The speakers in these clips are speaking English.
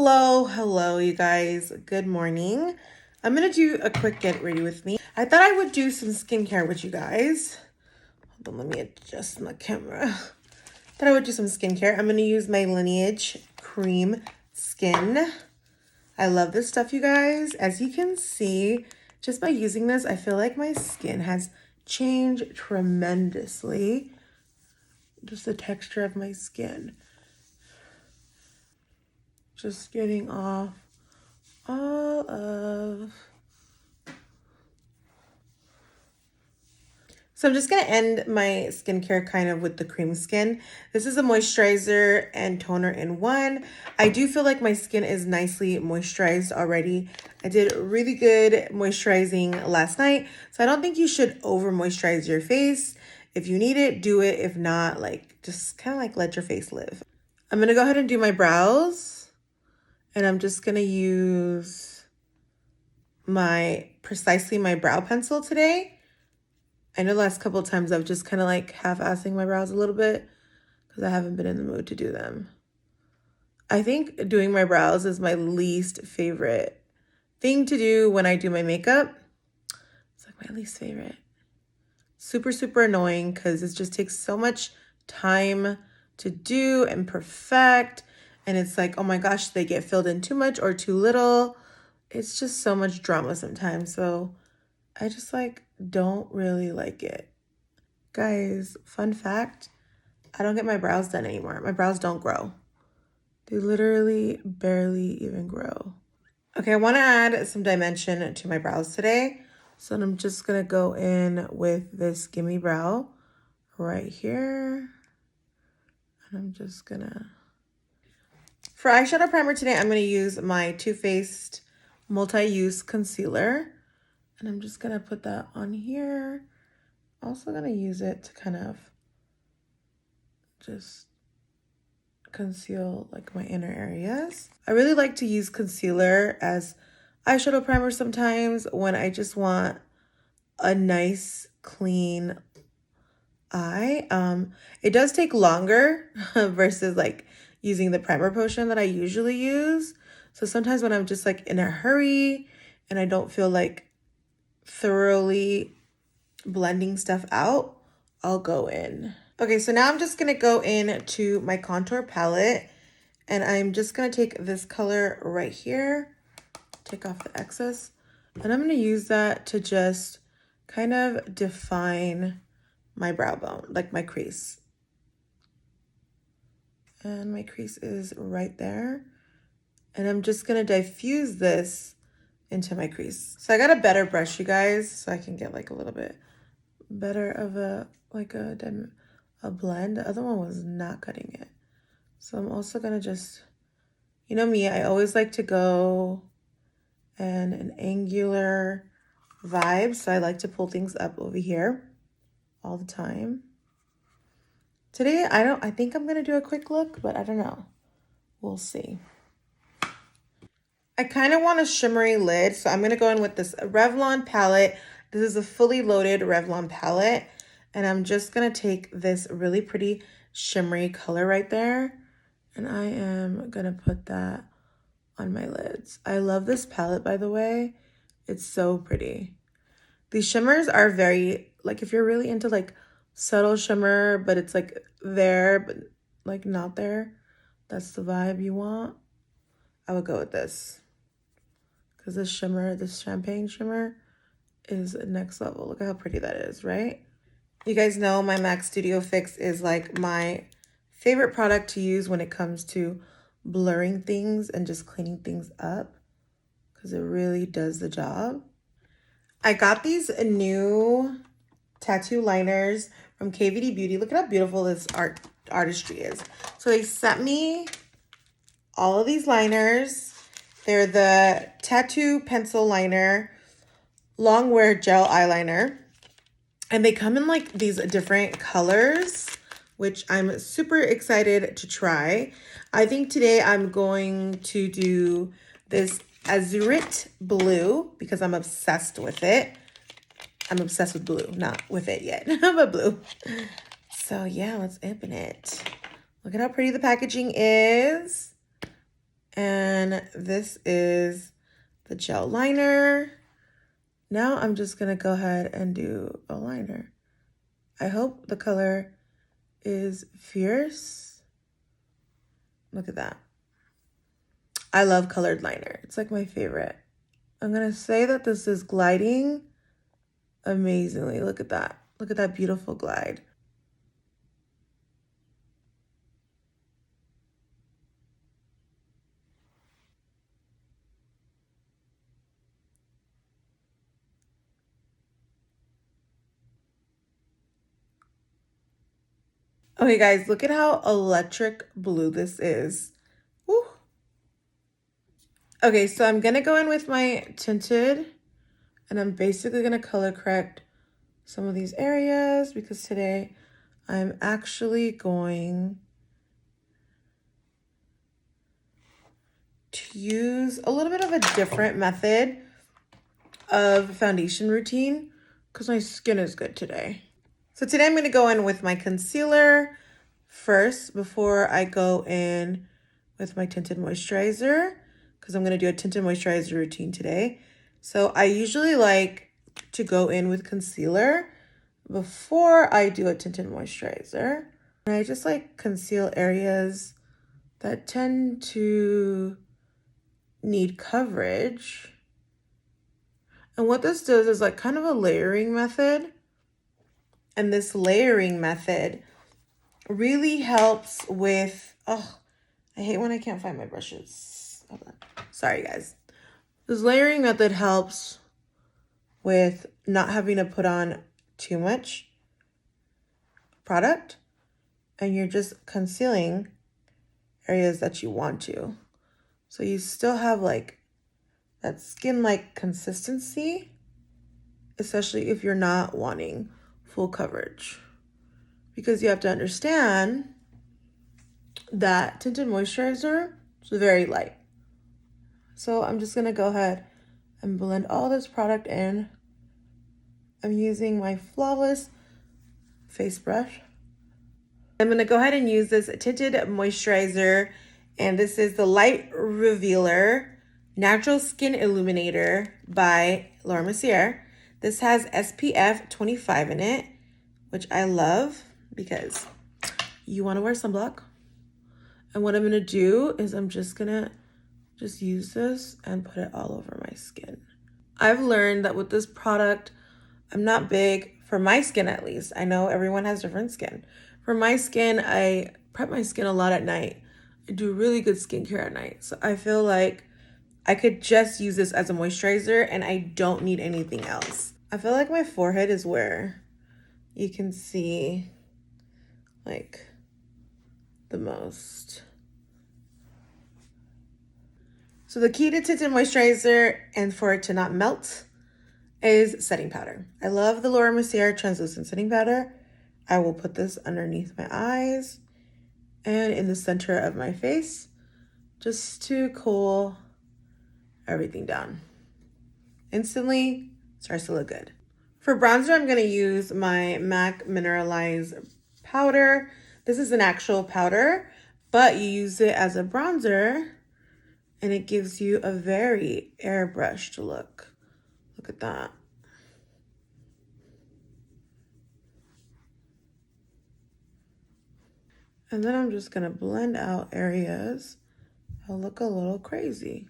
Hello, you guys. Good morning. I'm gonna do a quick get ready with me. I thought I would do some skincare with you guys. Hold on, let me adjust my camera. Thought I would do some skincare. I'm gonna use my Laneige Cream Skin. I love this stuff, you guys. As you can see, just by using this, I feel like my skin has changed tremendously. Just the texture of my skin. Just getting off all of. So I'm just going to end my skincare kind of with the cream skin. This is a moisturizer and toner in one. I do feel like my skin is nicely moisturized already. I did really good moisturizing last night. So I don't think you should over moisturize your face. If you need it, do it. If not, like just kind of like let your face live. I'm going to go ahead and do my brows. And I'm just going to use precisely my brow pencil today. I know the last couple of times I've just kind of like half-assing my brows a little bit because I haven't been in the mood to do them. I think doing my brows is my least favorite thing to do when I do my makeup. It's like my least favorite. Super, super annoying because it just takes so much time to do and perfect. And it's like, oh my gosh, they get filled in too much or too little. It's just so much drama sometimes. So I just like don't really like it. Guys, fun fact, I don't get my brows done anymore. My brows don't grow. They literally barely even grow. Okay, I want to add some dimension to my brows today. So I'm just going to go in with this Gimme Brow right here. And I'm just going to... For eyeshadow primer today, I'm going to use my Too Faced Multi-Use Concealer. And I'm just going to put that on here. Also going to use it to kind of just conceal like my inner areas. I really like to use concealer as eyeshadow primer sometimes when I just want a nice, clean eye. It does take longer versus like using the primer potion that I usually use. So sometimes when I'm just like in a hurry and I don't feel like thoroughly blending stuff out, I'll go in. Okay, so now I'm just gonna go into my contour palette and I'm just gonna take this color right here, take off the excess, and I'm gonna use that to just kind of define my brow bone, like my crease. And my crease is right there. And I'm just gonna diffuse this into my crease. So I got a better brush, you guys, so I can get like a little bit better of a blend. The other one was not cutting it. So I'm also gonna just, you know me, I always like to go and an angular vibe. So I like to pull things up over here all the time. Today, I think I'm gonna do a quick look, but I don't know. We'll see. I kind of want a shimmery lid, so I'm gonna go in with this Revlon palette. This is a fully loaded Revlon palette, and I'm just gonna take this really pretty shimmery color right there, and I am gonna put that on my lids. I love this palette, by the way. It's so pretty. These shimmers are very, like if you're really into like subtle shimmer, but it's like there, but like not there, that's the vibe you want, I would go with this. Because this shimmer, this champagne shimmer is next level. Look at how pretty that is, right? You guys know my MAC Studio Fix is like my favorite product to use when it comes to blurring things and just cleaning things up. Because it really does the job. I got these new tattoo liners from KVD Beauty. Look at how beautiful this artistry is. So they sent me all of these liners. They're the Tattoo Pencil Liner Long Wear Gel Eyeliner. And they come in like these different colors, which I'm super excited to try. I think today I'm going to do this Azurite Blue because I'm obsessed with it. I'm obsessed with blue, not with it yet, but blue. So yeah, let's open it. Look at how pretty the packaging is. And this is the gel liner. Now I'm just gonna go ahead and do a liner. I hope the color is fierce. Look at that. I love colored liner. It's like my favorite. I'm gonna say that this is gliding amazingly. Look at that. Look at that beautiful glide. Okay, guys, look at how electric blue this is. Woo. Okay, so I'm gonna go in with my tinted, and I'm basically gonna color correct some of these areas because today I'm actually going to use a little bit of a different method of foundation routine because my skin is good today. So today I'm going to go in with my concealer first before I go in with my tinted moisturizer because I'm going to do a tinted moisturizer routine today. So I usually like to go in with concealer before I do a tinted moisturizer. And I just like conceal areas that tend to need coverage. And what this does is like kind of a layering method. And this layering method really helps with, oh, I hate when I can't find my brushes. Hold on. Sorry, guys. This layering method helps with not having to put on too much product. And you're just concealing areas that you want to. So you still have like that skin-like consistency, especially if you're not wanting full coverage. Because you have to understand that tinted moisturizer is very light. So I'm just gonna go ahead and blend all this product in. I'm using my Flawless face brush. I'm gonna go ahead and use this tinted moisturizer, and this is the Light Revealer Natural Skin Illuminator by MERCIER. This has SPF 25 in it, which I love because you want to wear sunblock. And what I'm going to do is I'm just going to use this and put it all over my skin. I've learned that with this product, I'm not big, for my skin at least. I know everyone has different skin. For my skin, I prep my skin a lot at night. I do really good skincare at night. So I feel like I could just use this as a moisturizer and I don't need anything else. I feel like my forehead is where you can see like the most. So the key to tinted moisturizer and for it to not melt is setting powder. I love the MERCIER Translucent Setting Powder. I will put this underneath my eyes and in the center of my face just to cool everything down. Instantly starts to look good. For bronzer, I'm going to use my MAC Mineralize powder. This is an actual powder, but you use it as a bronzer and it gives you a very airbrushed look. Look at that. And then I'm just going to blend out areas that look a little crazy.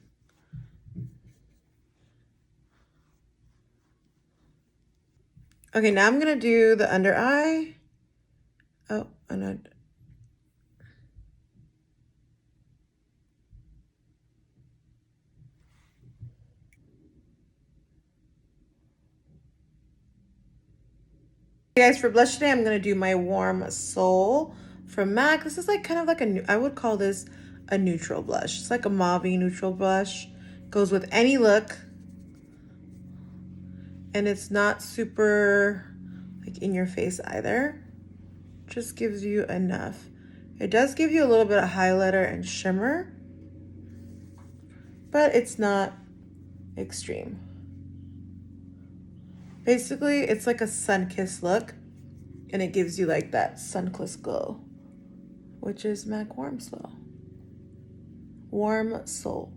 Okay, now I'm going to do the under eye. Oh, and I... Hey guys, for blush today, I'm going to do my Warm Soul from MAC. This is like kind of like I would call this a neutral blush. It's like a mauve-y neutral blush. Goes with any look. And it's not super like in your face either. Just gives you enough. It does give you a little bit of highlighter and shimmer, but it's not extreme. Basically, it's like a sun-kissed look, and it gives you like that sun-kissed glow, which is MAC Warm Soul. Warm Soul.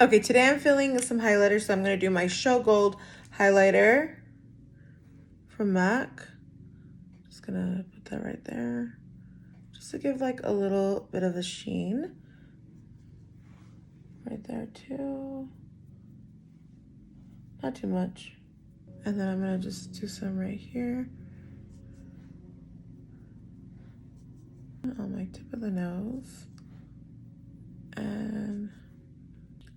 Okay, today I'm feeling some highlighter, so I'm going to do my Show Gold highlighter from MAC. Just going to put that right there, just to give like a little bit of a sheen. Right there too. Not too much. And then I'm going to just do some right here. On my tip of the nose. And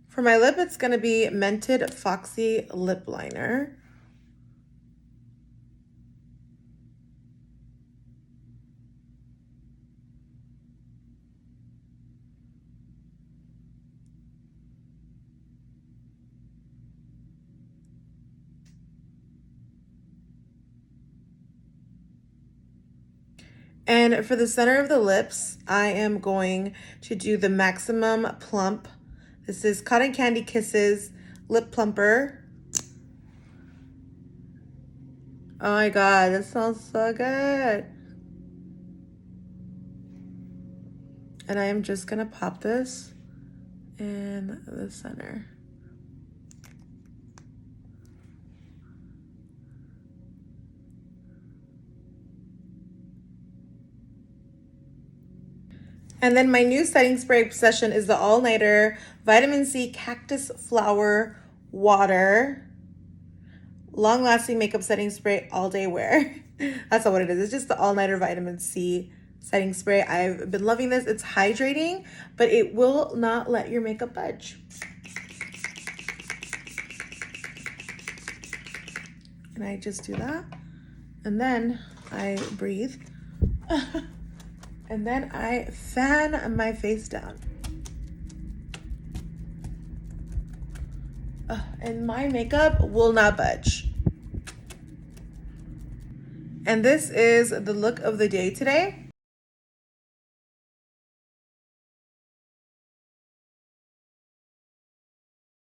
for my lip, it's going to be Mented Foxy Lip Liner. And for the center of the lips, I am going to do the Maximum Plump. This is Cotton Candy Kisses Lip Plumper. Oh my God, this smells so good. And I am just gonna pop this in the center. And then my new setting spray obsession is the All Nighter Vitamin C Cactus Flower Water Long Lasting Makeup Setting Spray All Day Wear. That's not what it is. It's just the All Nighter Vitamin C setting spray. I've been loving this. It's hydrating, but it will not let your makeup budge. And I just do that. And then I breathe. And then I fan my face down. And my makeup will not budge. And this is the look of the day today.